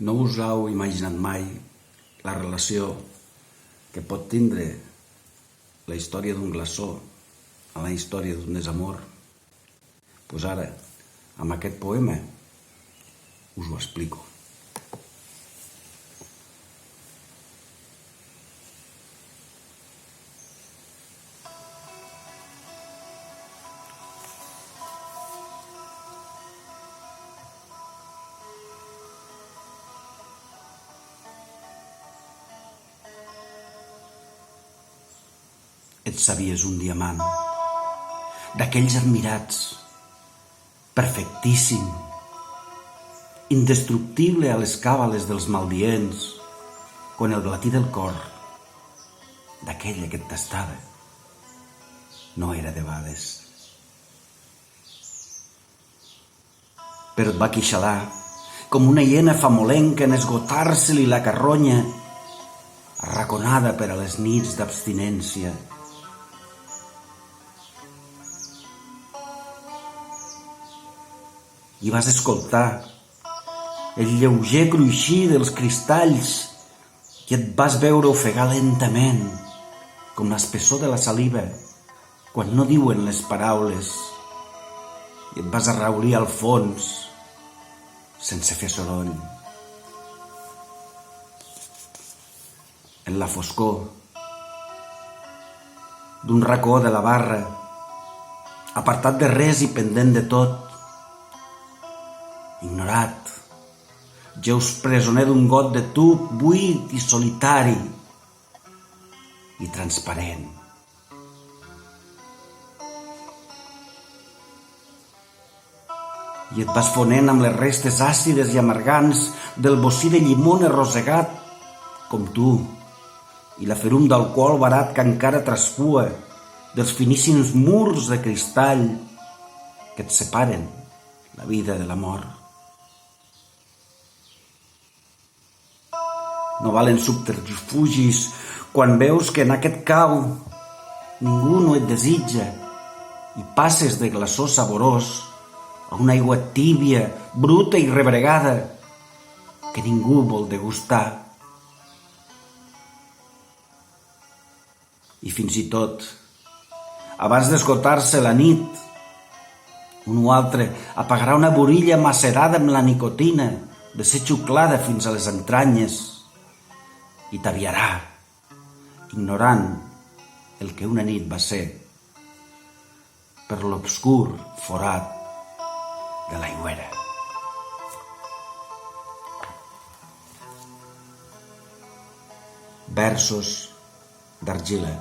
No us heu imaginat mai la relació que pot tindre la història d'un glaçó a la història d'un desamor? Doncs ara, amb aquest poema, us ho explico. Et sabies un diamant, d'aquells admirats, perfectíssim, indestructible a les càbales dels maldients, quan el blatí del cor d'aquella que et tastava no era debades. Però et va quixalar com una hiena famolenca en esgotar-se-li la carronya, arraconada per a les nits d'abstinència. I vas escoltar el lleuger cruixir dels cristalls i et vas veure ofegar lentament, com l'espessor de la saliva, quan no diuen les paraules, i et vas arraulir al fons, sense fer soroll. En la foscor d'un racó de la barra, apartat de res i pendent de tot, ignorat, jeus presoner d'un got de tub buit i solitari i transparent. I et vas fonent amb les restes àcides i amargants del bocí de llimona rosegat, com tu, i la ferum d'alcohol barat que encara traspua dels finíssims murs de cristall que et separen la vida de la mort. No valen subterfugis quan veus que en aquest cau ningú no et desitja i passes de glaçó saborós a una aigua tíbia, bruta i rebregada que ningú vol degustar. I fins i tot, abans d'esgotar-se la nit, un o altre apagarà una borilla macerada amb la nicotina de ser xuclada fins a les entranyes i t'aviarà, ignorant el que una nit va ser, per l'obscur forat de l'aigüera. Versos d'argila.